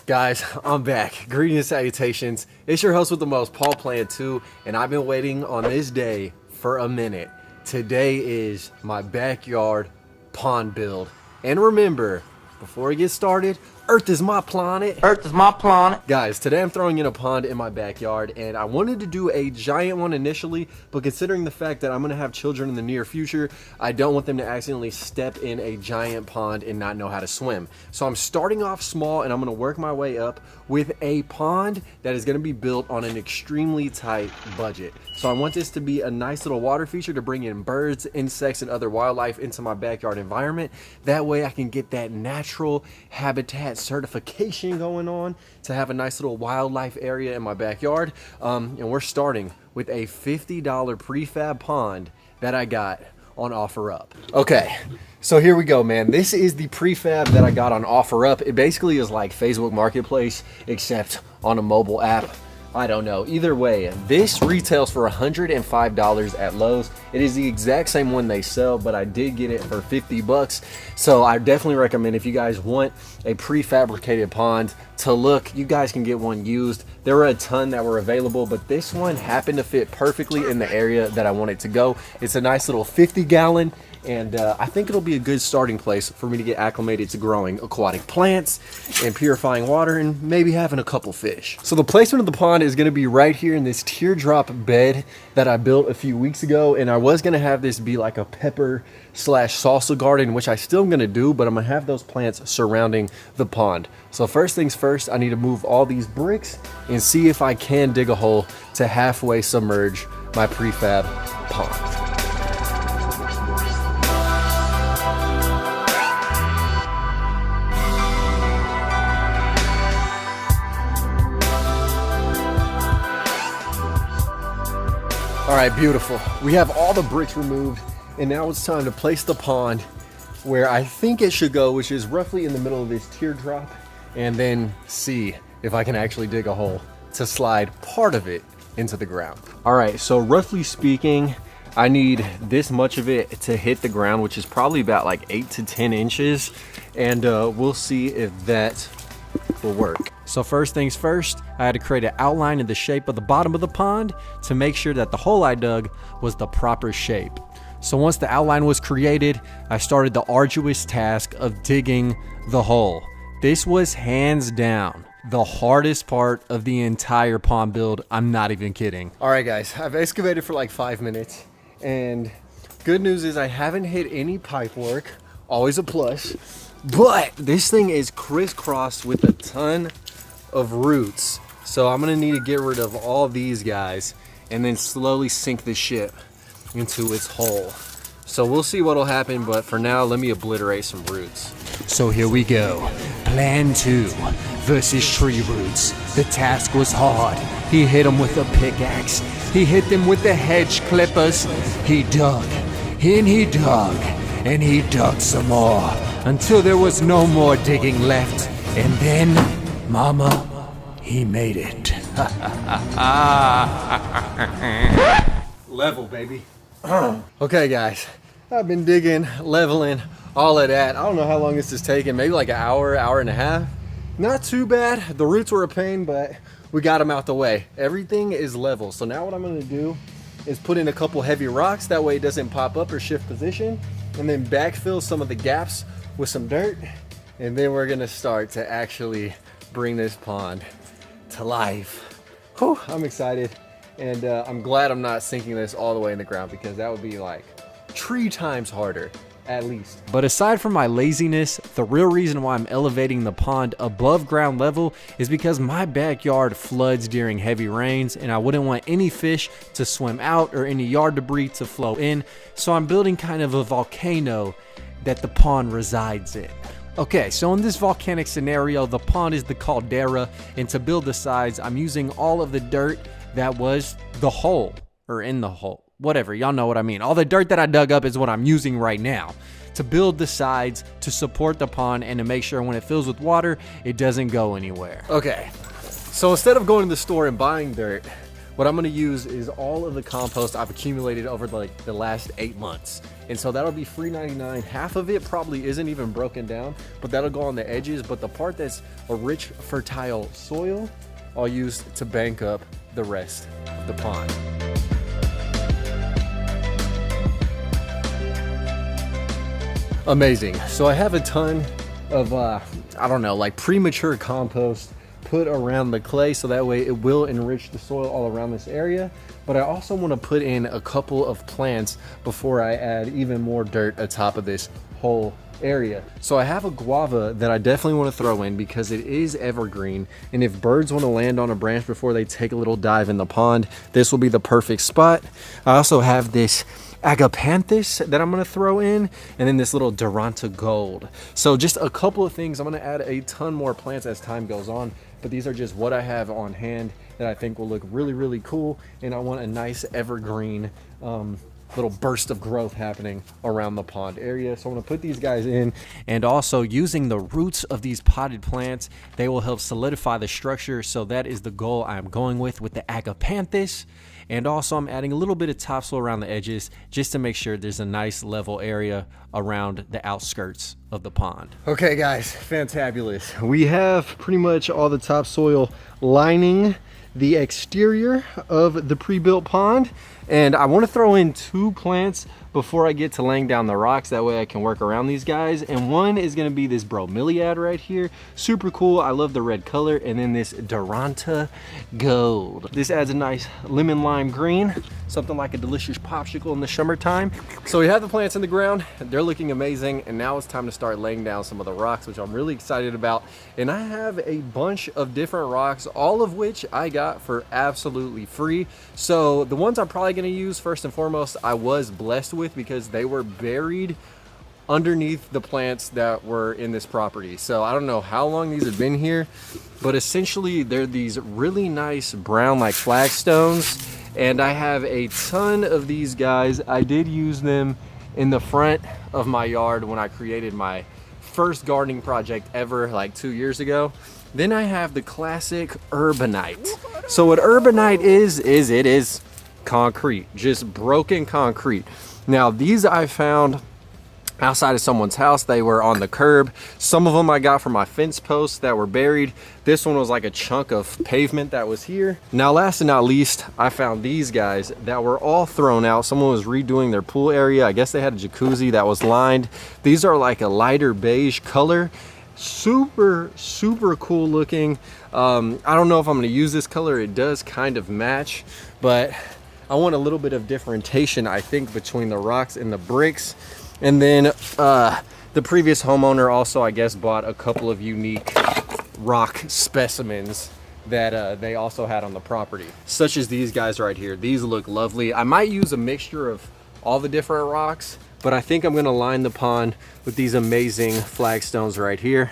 Guys, I'm back. Greetings and salutations. It's your host with the most, Paul Plant 2, and I've been waiting on this day for a minute. Today is my backyard pond build. And remember, before we get started, Earth is my planet. Earth is my planet. Guys, today I'm throwing in a pond in my backyard, and I wanted to do a giant one initially, but considering the fact that I'm going to have children in the near future, I don't want them to accidentally step in a giant pond and not know how to swim. So I'm starting off small, and I'm going to work my way up with a pond that is going to be built on an extremely tight budget. So I want this to be a nice little water feature to bring in birds, insects, and other wildlife into my backyard environment. That way I can get that natural habitat certification going on to have a nice little wildlife area in my backyard. And we're starting with a $50 prefab pond that I got on OfferUp. Okay, so here we go, man. This is the prefab that I got on OfferUp. It basically is like Facebook Marketplace, except on a mobile app. I don't know. Either way, this retails for $105 at Lowe's. It is the exact same one they sell, but I did get it for 50 bucks. So I definitely recommend, if you guys want a prefabricated pond to look, you guys can get one used. There were a ton that were available, but this one happened to fit perfectly in the area that I want it to go. It's a nice little 50-gallon. And I think it'll be a good starting place for me to get acclimated to growing aquatic plants and purifying water and maybe having a couple fish. So the placement of the pond is going to be right here in this teardrop bed that I built a few weeks ago. And I was going to have this be like a pepper / salsa garden, which I still am going to do, but I'm going to have those plants surrounding the pond. So first things first, I need to move all these bricks and see if I can dig a hole to halfway submerge my prefab pond. All right, beautiful. We have all the bricks removed, and now it's time to place the pond where I think it should go, which is roughly in the middle of this teardrop, and then see if I can actually dig a hole to slide part of it into the ground. All right, so roughly speaking, I need this much of it to hit the ground, which is probably about like 8 to 10 inches, and we'll see if that will work. So first things first, I had to create an outline in the shape of the bottom of the pond to make sure that the hole I dug was the proper shape. So once the outline was created, I started the arduous task of digging the hole. This was hands down the hardest part of the entire pond build. I'm not even kidding. All right, guys, I've excavated for like 5 minutes, and good news is I haven't hit any pipe work, always a plus, but this thing is crisscrossed with a ton of roots. So I'm gonna need to get rid of all these guys and then slowly sink the ship into its hole. So we'll see what'll happen, but for now, let me obliterate some roots. So here we go. Plan 2 versus tree roots. The task was hard. He hit them with a pickaxe. He hit them with the hedge clippers. He dug, and he dug, and he dug some more until there was no more digging left. And then, Mama, he made it. Level, baby. Okay, guys, I've been digging, leveling, all of that. I don't know how long this is taking, maybe like an hour, hour and a half. Not too bad. The roots were a pain, but we got them out the way. Everything is level. So now what I'm gonna do is put in a couple heavy rocks. That way it doesn't pop up or shift position. And then backfill some of the gaps with some dirt. And then we're gonna start to actually bring this pond to life. Whew, I'm excited, and I'm glad I'm not sinking this all the way in the ground, because that would be like 3 times harder at least. But aside from my laziness, the real reason why I'm elevating the pond above ground level is because my backyard floods during heavy rains, and I wouldn't want any fish to swim out or any yard debris to flow in. So I'm building kind of a volcano that the pond resides in. Okay, so in this volcanic scenario, the pond is the caldera, and to build the sides, I'm using all of the dirt that was the hole, or in the hole, whatever, y'all know what I mean. All the dirt that I dug up is what I'm using right now to build the sides, to support the pond, and to make sure when it fills with water, it doesn't go anywhere. Okay, so instead of going to the store and buying dirt, what I'm gonna use is all of the compost I've accumulated over like the last 8 months. And so that'll be free 99. Half of it probably isn't even broken down, but that'll go on the edges. But the part that's a rich, fertile soil, I'll use to bank up the rest of the pond. Amazing. So I have a ton of, I don't know, like premature compost put around the clay, so that way it will enrich the soil all around this area. But I also want to put in a couple of plants before I add even more dirt atop of this whole area. So I have a guava that I definitely want to throw in because it is evergreen, and if birds want to land on a branch before they take a little dive in the pond, this will be the perfect spot. I also have this agapanthus that I'm going to throw in, and then this little Duranta gold. So just a couple of things. I'm going to add a ton more plants as time goes on, but these are just what I have on hand that I think will look really, really cool. And I want a nice evergreen little burst of growth happening around the pond area. So I'm going to put these guys in, and also using the roots of these potted plants, they will help solidify the structure. So that is the goal I'm going with the agapanthus. And also I'm adding a little bit of topsoil around the edges just to make sure there's a nice level area around the outskirts of the pond. Okay guys, fantabulous. We have pretty much all the topsoil lining the exterior of the pre-built pond, and I want to throw in 2 plants before I get to laying down the rocks. That way I can work around these guys. And one is going to be this bromeliad right here, super cool. I love the red color. And then this Duranta gold. This adds a nice lemon lime green, something like a delicious popsicle in the summertime. So we have the plants in the ground, they're looking amazing, and now it's time to start laying down some of the rocks, which I'm really excited about. And I have a bunch of different rocks, all of which I got for absolutely free. So the ones I'm probably going to use first and foremost, I was blessed with because they were buried underneath the plants that were in this property. So I don't know how long these have been here, but essentially they're these really nice brown like flagstones, and I have a ton of these guys. I did use them in the front of my yard when I created my first gardening project ever like 2 years ago. Then I have the classic urbanite. So what urbanite is it is concrete, just broken concrete. Now these I found outside of someone's house. They were on the curb. Some of them I got from my fence posts that were buried. This one was like a chunk of pavement that was here. Now last and not least, I found these guys that were all thrown out. Someone was redoing their pool area. I guess they had a jacuzzi that was lined. These are like a lighter beige color. Super cool looking. I don't know if I'm going to use this color. It does kind of match, but I want a little bit of differentiation, I think, between the rocks and the bricks. And then the previous homeowner also, I guess, bought a couple of unique rock specimens that they also had on the property, such as these guys right here. These look lovely. I might use a mixture of all the different rocks, but I think I'm going to line the pond with these amazing flagstones right here.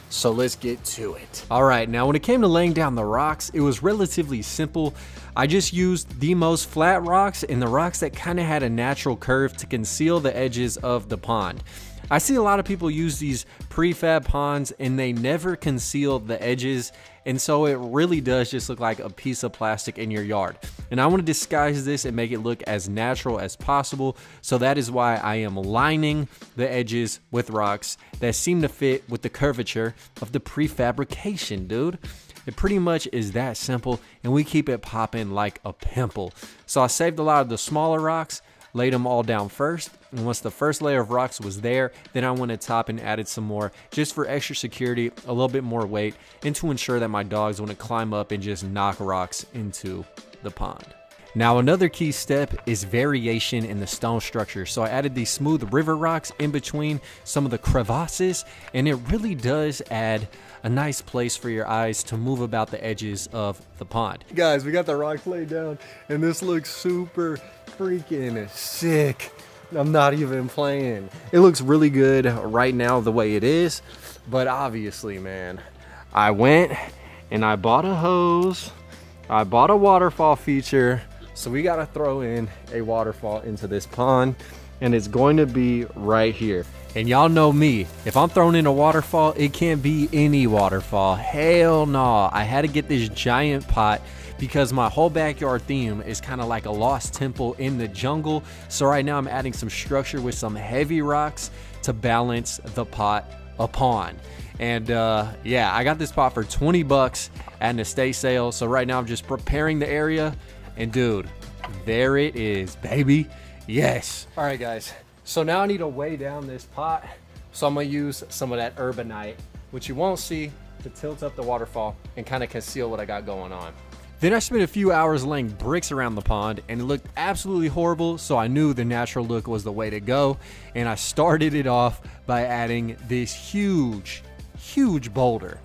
So let's get to it. All right, now when it came to laying down the rocks, it was relatively simple. I just used the most flat rocks and the rocks that kind of had a natural curve to conceal the edges of the pond. I see a lot of people use these prefab ponds and they never conceal the edges, and so it really does just look like a piece of plastic in your yard. And I want to disguise this and make it look as natural as possible, so that is why I am lining the edges with rocks that seem to fit with the curvature of the prefabrication, dude. It pretty much is that simple, and we keep it popping like a pimple. So I saved a lot of the smaller rocks, laid them all down first, and once the first layer of rocks was there, then I went to top and added some more just for extra security, a little bit more weight, and to ensure that my dogs wouldn't climb up and just knock rocks into the pond. Now another key step is variation in the stone structure. So I added these smooth river rocks in between some of the crevasses, and it really does add a nice place for your eyes to move about the edges of the pond. Guys, we got the rocks laid down, and this looks super freaking sick. I'm not even playing. It looks really good right now the way it is, but obviously, man, I went and I bought a hose, I bought a waterfall feature, so we got to throw in a waterfall into this pond, and it's going to be right here. And y'all know me, if I'm thrown in a waterfall, it can't be any waterfall. Hell no. I had to get this giant pot because my whole backyard theme is kind of like a lost temple in the jungle. So right now I'm adding some structure with some heavy rocks to balance the pot a pond. And yeah, I got this pot for 20 bucks at an estate sale. So right now I'm just preparing the area, and dude, there it is, baby. Yes. All right, guys. So now I need to weigh down this pot. So I'm gonna use some of that Urbanite, which you won't see, to tilt up the waterfall and kind of conceal what I got going on. Then I spent a few hours laying bricks around the pond, and it looked absolutely horrible, so I knew the natural look was the way to go. And I started it off by adding this huge boulder.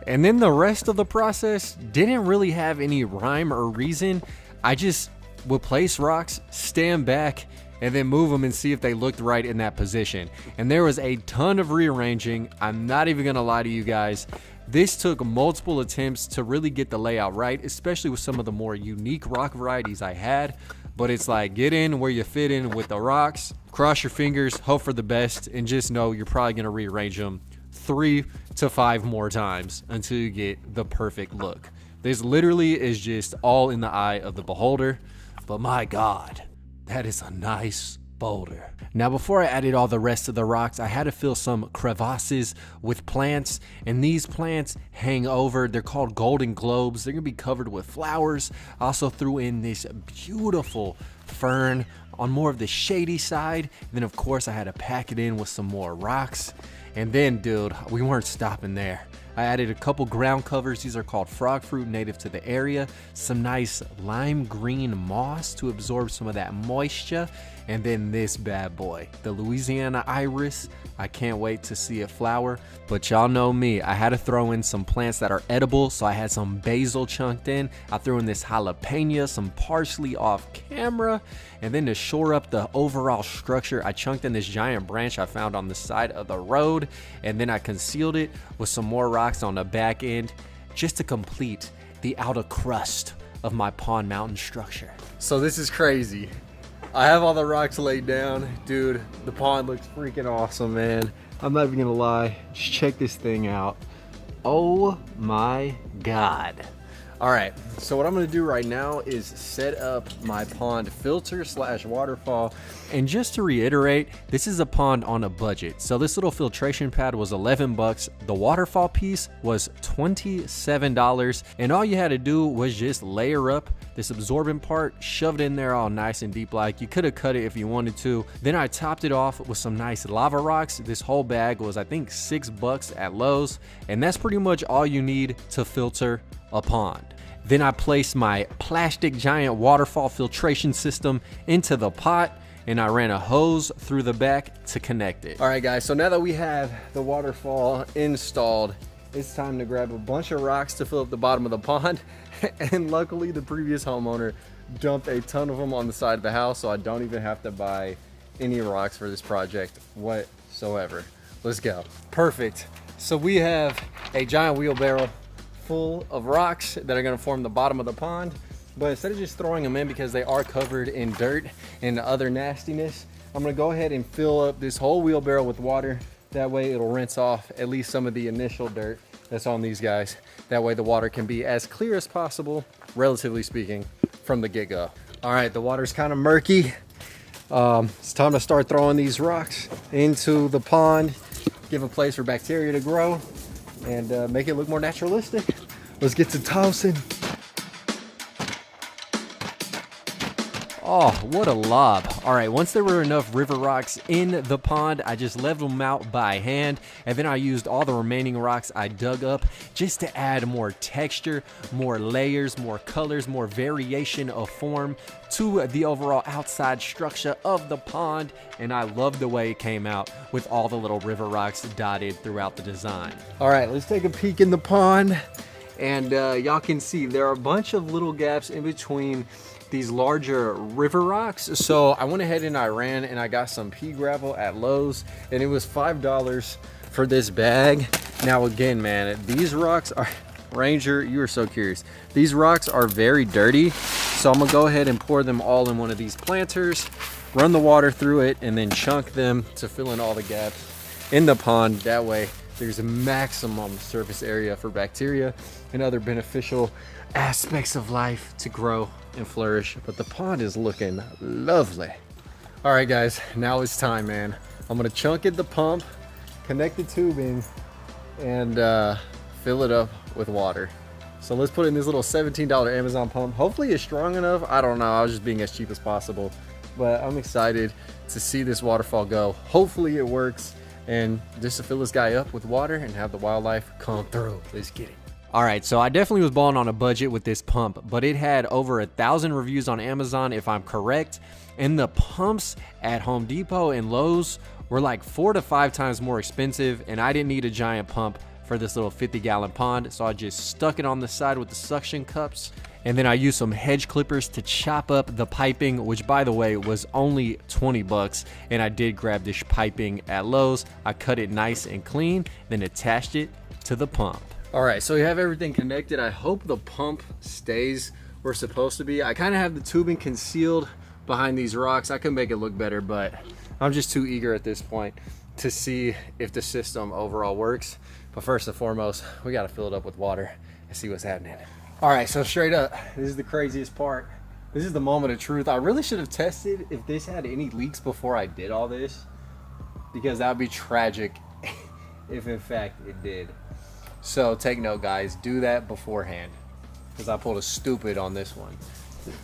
And then the rest of the process didn't really have any rhyme or reason. I just would place rocks, stand back, and then move them and see if they looked right in that position. And there was a ton of rearranging. I'm not even gonna lie to you guys. This took multiple attempts to really get the layout right, especially with some of the more unique rock varieties I had. But it's like, get in where you fit in with the rocks, cross your fingers, hope for the best, and just know you're probably gonna rearrange them 3 to 5 more times until you get the perfect look. This literally is just all in the eye of the beholder, but my God, that is a nice boulder. Now, before I added all the rest of the rocks, I had to fill some crevasses with plants, and these plants hang over. They're called golden globes. They're gonna be covered with flowers. I also threw in this beautiful fern on more of the shady side. And then of course I had to pack it in with some more rocks. And then, dude, we weren't stopping there. I added a couple ground covers. These are called frog fruit, native to the area. Some nice lime green moss to absorb some of that moisture. And then this bad boy, the Louisiana iris. I can't wait to see it flower. But y'all know me, I had to throw in some plants that are edible. So I had some basil chunked in. I threw in this jalapeno, some parsley off camera. And then to shore up the overall structure, I chunked in this giant branch I found on the side of the road. And then I concealed it with some more rocks on the back end, just to complete the outer crust of my pond mountain structure. So this is crazy. I have all the rocks laid down. Dude, the pond looks freaking awesome, man. I'm not even gonna lie. Just check this thing out. Oh my God. All right, so what I'm gonna do right now is set up my pond filter / waterfall. And just to reiterate, this is a pond on a budget. So this little filtration pad was 11 bucks. The waterfall piece was $27. And all you had to do was just layer up this absorbent part, shove it in there all nice and deep like. You could have cut it if you wanted to. Then I topped it off with some nice lava rocks. This whole bag was, I think, 6 bucks at Lowe's. And that's pretty much all you need to filter a pond. Then I placed my plastic giant waterfall filtration system into the pot, and I ran a hose through the back to connect it. All right, guys, so now that we have the waterfall installed, it's time to grab a bunch of rocks to fill up the bottom of the pond. And luckily the previous homeowner dumped a ton of them on the side of the house, so I don't even have to buy any rocks for this project whatsoever. Let's go. Perfect. So we have a giant wheelbarrow full of rocks that are going to form the bottom of the pond, but instead of just throwing them in because they are covered in dirt and other nastiness, I'm going to go ahead and fill up this whole wheelbarrow with water. That way it'll rinse off at least some of the initial dirt that's on these guys. That way the water can be as clear as possible, relatively speaking, from the get-go. All right, the water's kind of murky. It's time to start throwing these rocks into the pond, give a place for bacteria to grow, and make it look more naturalistic. Let's get to tossing. Oh, what a lob. All right, once there were enough river rocks in the pond, I just leveled them out by hand, and then I used all the remaining rocks I dug up just to add more texture, more layers, more colors, more variation of form to the overall outside structure of the pond. And I love the way it came out with all the little river rocks dotted throughout the design. All right, let's take a peek in the pond, and y'all can see there are a bunch of little gaps in between these larger river rocks. So I went ahead and I ran and I got some pea gravel at Lowe's, and it was $5 for this bag. Now again, man, these rocks are, Ranger, you are so curious. These rocks are very dirty. So I'm gonna go ahead and pour them all in one of these planters, run the water through it, and then chunk them to fill in all the gaps in the pond. That way there's a maximum surface area for bacteria and other beneficial aspects of life to grow and flourish. But the pond is looking lovely. All right guys, now it's time, man. I'm gonna chunk it the pump, connect the tubing, and fill it up with water. So let's put in this little $17 Amazon pump. Hopefully it's strong enough. I don't know, I was just being as cheap as possible. But I'm excited to see this waterfall go. Hopefully it works, and just to fill this guy up with water and have the wildlife come through. Let's get it. All right, so I definitely was balling on a budget with this pump, but it had over 1,000 reviews on Amazon, if I'm correct. And the pumps at Home Depot and Lowe's were like 4 to 5 times more expensive, and I didn't need a giant pump for this little 50-gallon pond, so I just stuck it on the side with the suction cups, and then I used some hedge clippers to chop up the piping, which by the way was only 20 bucks, and I did grab this piping at Lowe's. I cut it nice and clean, then attached it to the pump. All right, so we have everything connected. I hope the pump stays where it's supposed to be. I kind of have the tubing concealed behind these rocks. I can make it look better, but I'm just too eager at this point to see if the system overall works. But first and foremost, we got to fill it up with water and see what's happening. All right, so straight up, this is the craziest part. This is the moment of truth. I really should have tested if this had any leaks before I did all this, because that would be tragic if in fact it did. So take note, guys, do that beforehand, because I pulled a stupid on this one,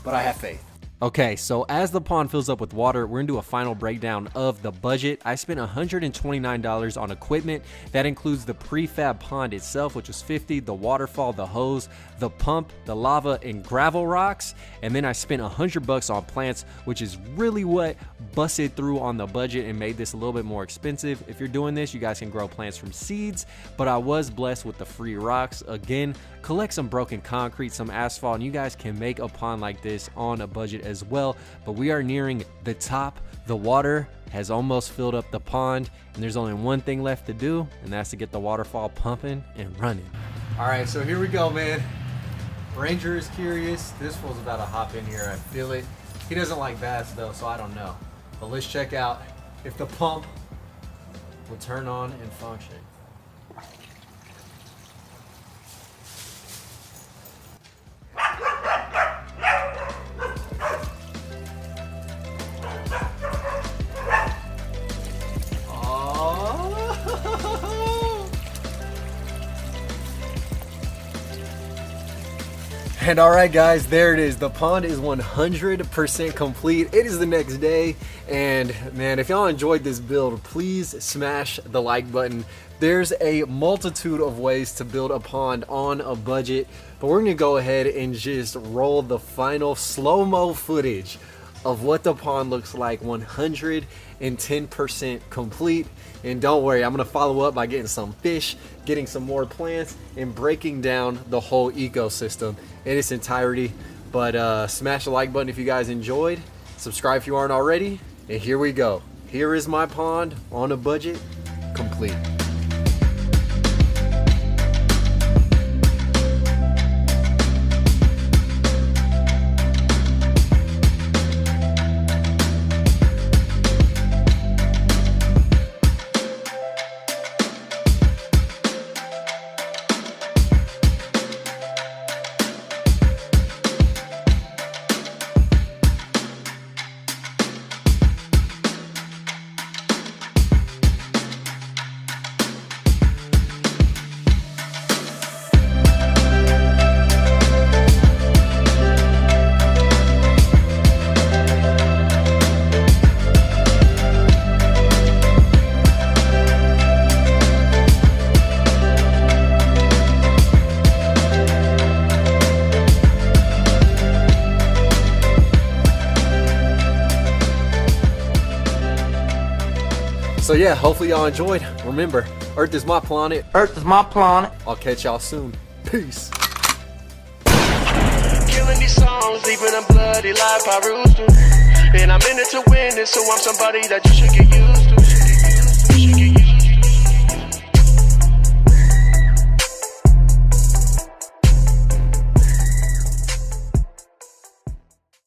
but I have faith. Okay, so as the pond fills up with water, we're gonna do a final breakdown of the budget. I spent $129 on equipment. That includes the prefab pond itself, which was $50, the waterfall, the hose, the pump, the lava, and gravel rocks. And then I spent $100 on plants, which is really what busted through on the budget and made this a little bit more expensive. If you're doing this, you guys can grow plants from seeds, but I was blessed with the free rocks. Again, collect some broken concrete, some asphalt, and you guys can make a pond like this on a budget as well. But we are nearing the top. The water has almost filled up the pond, and there's only one thing left to do, and that's to get the waterfall pumping and running. All right, so here we go, man. Ranger is curious. This fool's about to hop in here. I feel it. He doesn't like baths though, so I don't know. But let's check out if the pump will turn on and function. And all right guys, there it is. The pond is 100% complete. It is the next day, and man, if y'all enjoyed this build, please smash the like button. There's a multitude of ways to build a pond on a budget, but we're gonna go ahead and just roll the final slow-mo footage of what the pond looks like 110% complete. And don't worry, I'm gonna follow up by getting some fish, getting some more plants, and breaking down the whole ecosystem in its entirety. But smash the like button if you guys enjoyed, subscribe if you aren't already, and here we go. Here is my pond on a budget, complete. So yeah, hopefully y'all enjoyed. Remember, Earth is my planet. Earth is my planet. I'll catch y'all soon. Peace. Killing these songs, leaving a bloody life I roost to. And I'm in it to win it, so I'm somebody that you should get used to.